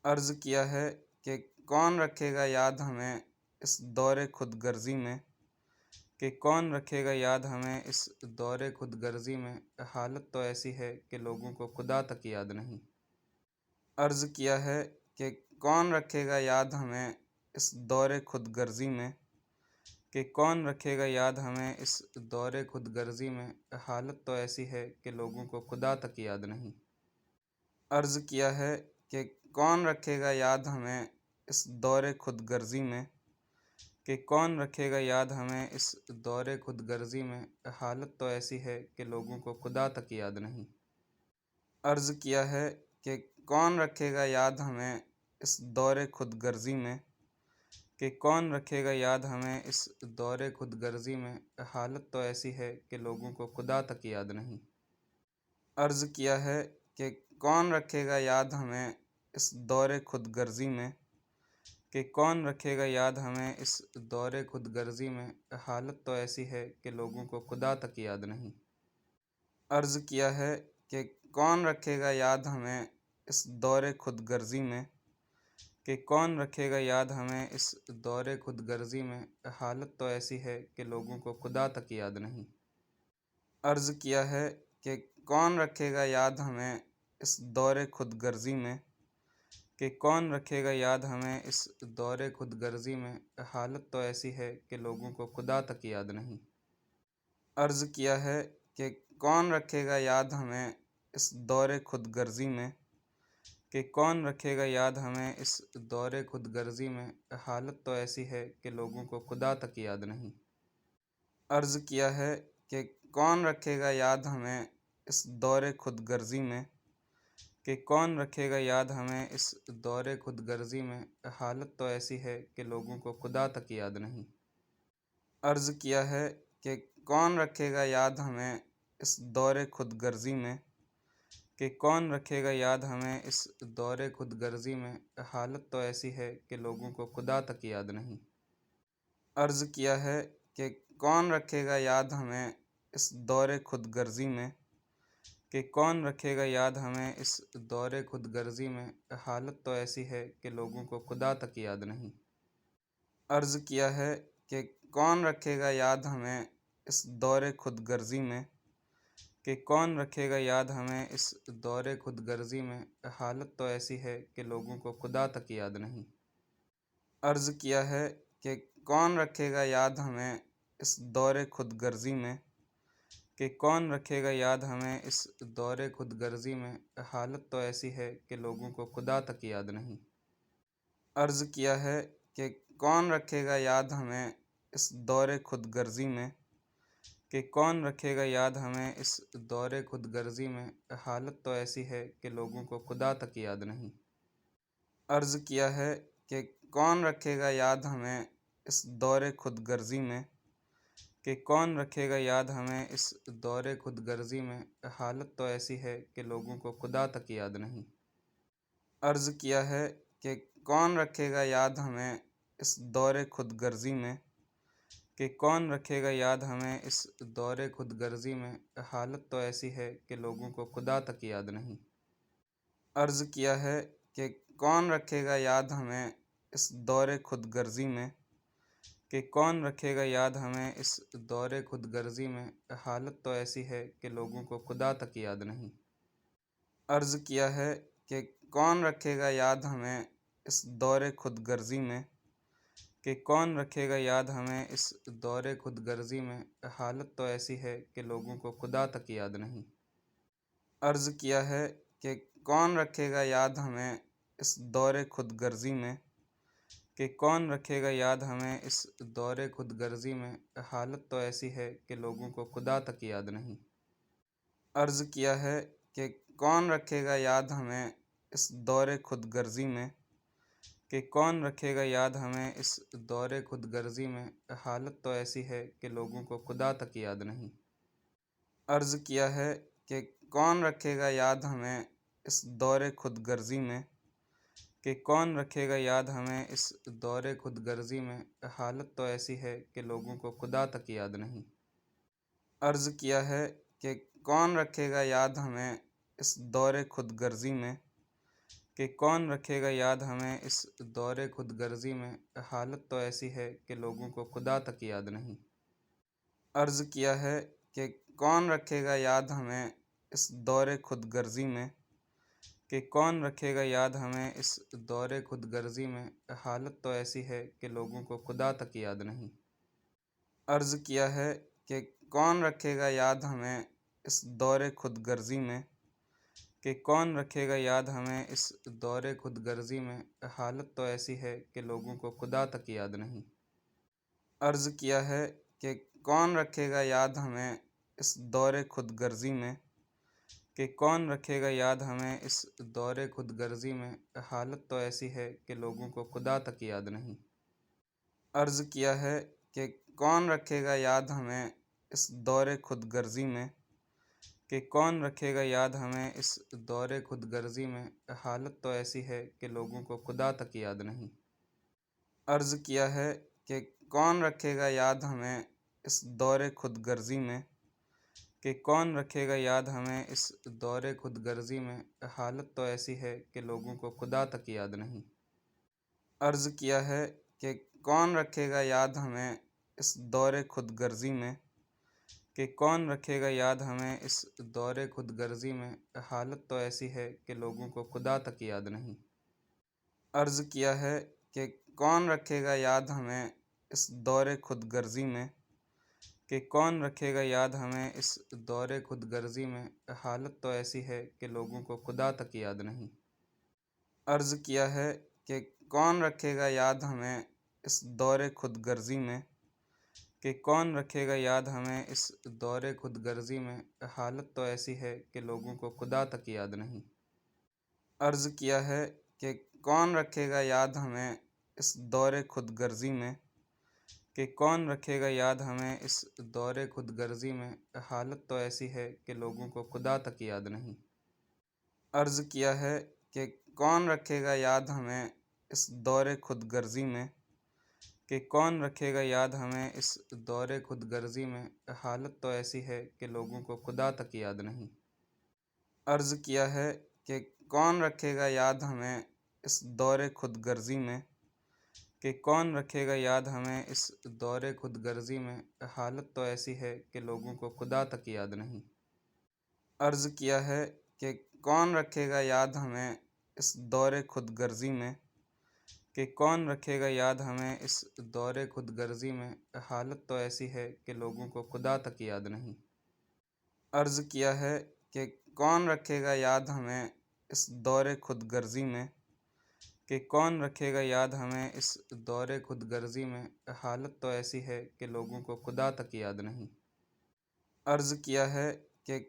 عرض کیا ہے کہ کون رکھے گا یاد ہمیں اس دور خود غرضی میں، کہ کون رکھے گا یاد ہمیں اس دور خود غرضی میں، حالت تو ایسی ہے کہ لوگوں کو خدا تک یاد نہیں۔ عرض کیا ہے کہ کون رکھے گا یاد ہمیں اس دور خود غرضی میں، کہ کون رکھے گا یاد ہمیں اس دور خود غرضی میں، حالت تو ایسی ہے کہ لوگوں کو خدا تک یاد نہیں۔ عرض کیا ہے کہ کون رکھے گا یاد ہمیں اس دور خود غرضی میں، کہ کون رکھے گا یاد ہمیں اس دور خود غرضی میں، حالت تو ایسی ہے کہ لوگوں کو خدا تک یاد نہیں۔ عرض کیا ہے کہ کون رکھے گا یاد ہمیں اس دور خود غرضی میں، کہ کون رکھے گا یاد ہمیں اس دور خود غرضی میں، حالت تو ایسی ہے کہ لوگوں کو خدا تک یاد نہیں۔ عرض کیا ہے کہ کون رکھے گا یاد ہمیں اس دور خود غرضی میں، کہ کون رکھے گا یاد ہمیں اس دور خود غرضی میں، حالت تو ایسی ہے کہ لوگوں کو خدا تک یاد نہیں۔ عرض کیا ہے کہ کون رکھے گا یاد ہمیں اس دور خود غرضی میں، کہ کون رکھے گا یاد ہمیں اس دور خود غرضی میں، حالت تو ایسی ہے کہ لوگوں کو خدا تک یاد نہیں۔ عرض کیا ہے کہ کون رکھے گا یاد ہمیں اس دور خود غرضی میں، کہ کون رکھے گا یاد ہمیں اس دور خود غرضی میں، حالت تو ایسی ہے کہ لوگوں کو خدا تک یاد نہیں۔ عرض کیا ہے کہ کون رکھے گا یاد ہمیں اس دور خود غرضی میں، کہ کون رکھے گا یاد ہمیں اس دور خود غرضی میں، حالت تو ایسی ہے کہ لوگوں کو خدا تک یاد نہیں۔ عرض کیا ہے کہ کون رکھے گا یاد ہمیں اس دور خود غرضی میں، کہ کون رکھے گا یاد ہمیں اس دور خود غرضی میں، حالت تو ایسی ہے کہ لوگوں کو خدا تک یاد نہیں۔ عرض کیا ہے کہ کون رکھے گا یاد ہمیں اس دور خود غرضی میں، کہ کون رکھے گا یاد ہمیں اس دور خود غرضی میں، حالت تو ایسی ہے کہ لوگوں کو خدا تک یاد نہیں۔ عرض کیا ہے کہ کون رکھے گا یاد ہمیں اس دور خود غرضی میں، کہ کون رکھے گا یاد ہمیں اس دور خود غرضی میں، حالت تو ایسی ہے کہ لوگوں کو خدا تک یاد نہیں۔ عرض کیا ہے کہ کون رکھے گا یاد ہمیں اس دور خود غرضی میں، کہ کون رکھے گا یاد ہمیں اس دور خود غرضی میں، حالت تو ایسی ہے کہ لوگوں کو خدا تک یاد نہیں۔ عرض کیا ہے کہ کون رکھے گا یاد ہمیں اس دور خود غرضی میں، کہ کون رکھے گا یاد ہمیں اس دور خود غرضی میں، حالت تو ایسی ہے کہ لوگوں کو خدا تک یاد نہیں۔ عرض کیا ہے کہ کون رکھے گا یاد ہمیں اس دور خود غرضی میں، کہ کون رکھے گا یاد ہمیں اس دور خود غرضی میں، حالت تو ایسی ہے کہ لوگوں کو خدا تک یاد نہیں۔ عرض کیا ہے کہ کون رکھے گا یاد ہمیں اس دور خود غرضی میں، کہ کون رکھے گا یاد ہمیں اس دور خود غرضی میں، حالت تو ایسی ہے کہ لوگوں کو خدا تک یاد نہیں۔ عرض کیا ہے کہ کون رکھے گا یاد ہمیں اس دور خود غرضی میں، کہ کون رکھے گا یاد ہمیں اس دور خود غرضی میں، حالت تو ایسی ہے کہ لوگوں کو خدا تک یاد نہیں۔ عرض کیا ہے کہ کون رکھے گا یاد ہمیں اس دور خود غرضی میں، کہ کون رکھے گا یاد ہمیں اس دور خود غرضی میں، حالت تو ایسی ہے کہ لوگوں کو خدا تک یاد نہیں۔ عرض کیا ہے کہ کون رکھے گا یاد ہمیں اس دور خود غرضی میں، کہ کون رکھے گا یاد ہمیں اس دور خود غرضی میں، حالت تو ایسی ہے کہ لوگوں کو خدا تک یاد نہیں۔ عرض کیا ہے کہ کون رکھے گا یاد ہمیں اس دور خود غرضی میں، کہ کون رکھے گا یاد ہمیں اس دور خود غرضی میں، حالت تو ایسی ہے کہ لوگوں کو خدا تک یاد نہیں۔ عرض کیا ہے کہ کون رکھے گا یاد ہمیں اس دور خود غرضی میں، کہ کون رکھے گا یاد ہمیں اس دور خود غرضی میں، حالت تو ایسی ہے کہ لوگوں کو خدا تک یاد نہیں۔ عرض کیا ہے کہ کون رکھے گا یاد ہمیں اس دور خود غرضی میں، کہ کون رکھے گا یاد ہمیں اس دور خود غرضی میں، حالت تو ایسی ہے کہ لوگوں کو خدا تک یاد نہیں۔ عرض کیا ہے کہ کون رکھے گا یاد ہمیں اس دور خود غرضی میں، کہ کون رکھے گا یاد ہمیں اس دور خود غرضی میں، حالت تو ایسی ہے کہ لوگوں کو خدا تک یاد نہیں۔ عرض کیا ہے کہ کون رکھے گا یاد ہمیں اس دور خود غرضی میں، کہ کون رکھے گا یاد ہمیں اس دور خود غرضی میں، حالت تو ایسی ہے کہ لوگوں کو خدا تک یاد نہیں۔ عرض کیا ہے کہ کون رکھے گا یاد ہمیں اس دور خود غرضی میں، کہ کون رکھے گا یاد ہمیں اس دور خود غرضی میں، حالت تو ایسی ہے کہ لوگوں کو خدا تک یاد نہیں۔ عرض کیا ہے کہ کون رکھے گا یاد ہمیں اس دور خود غرضی میں، کہ کون رکھے گا یاد ہمیں اس دور خود غرضی میں، حالت تو ایسی ہے کہ لوگوں کو خدا تک یاد نہیں۔ عرض کیا ہے کہ کون رکھے گا یاد ہمیں اس دور خود غرضی میں، کہ کون رکھے گا یاد ہمیں اس دور خود غرضی میں، حالت تو ایسی ہے کہ لوگوں کو خدا تک یاد نہیں۔ عرض کیا ہے کہ کون رکھے گا یاد ہمیں اس دور خود غرضی میں، کہ کون رکھے گا یاد ہمیں اس دور خود غرضی میں، حالت تو ایسی ہے کہ لوگوں کو خدا تک یاد نہیں۔ عرض کیا ہے کہ کون رکھے گا یاد ہمیں اس دور خود غرضی میں، کہ کون رکھے گا یاد ہمیں اس دور خود غرضی میں، حالت تو ایسی ہے کہ لوگوں کو خدا تک یاد نہیں۔ عرض کیا ہے کہ کون رکھے گا یاد ہمیں اس دور خود غرضی میں، کہ کون رکھے گا یاد ہمیں اس دور خود غرضی میں، حالت تو ایسی ہے کہ لوگوں کو خدا تک یاد نہیں۔ عرض کیا ہے کہ کون رکھے گا یاد ہمیں اس دور خود غرضی میں، کہ کون رکھے گا یاد ہمیں اس دور خود غرضی میں، حالت تو ایسی ہے کہ لوگوں کو خدا تک یاد نہیں۔ عرض کیا ہے کہ کون رکھے گا یاد ہمیں اس دور خود غرضی میں، کہ کون رکھے گا یاد ہمیں اس دور خود غرضی میں، حالت تو ایسی ہے کہ لوگوں کو خدا تک یاد نہیں۔ عرض کیا ہے کہ کون رکھے گا یاد ہمیں اس دور خود غرضی میں، کہ کون رکھے گا یاد ہمیں اس دور خود غرضی میں، حالت تو ایسی ہے کہ لوگوں کو خدا تک یاد نہیں۔ عرض کیا ہے کہ کون رکھے گا یاد ہمیں اس دور خود غرضی میں، کہ کون رکھے گا یاد ہمیں اس دور خود غرضی میں، حالت تو ایسی ہے کہ لوگوں کو خدا تک یاد نہیں۔ عرض کیا ہے کہ کون رکھے گا یاد ہمیں اس دور خود غرضی میں، کہ کون رکھے گا یاد ہمیں اس دور خود غرضی میں، حالت تو ایسی ہے کہ لوگوں کو خدا تک یاد نہیں۔ عرض کیا ہے کہ کون رکھے گا یاد ہمیں اس دور خود غرضی میں، کہ کون رکھے گا یاد ہمیں اس دور خود غرضی میں، حالت تو ایسی ہے کہ لوگوں کو خدا تک یاد نہیں۔ عرض کیا ہے کہ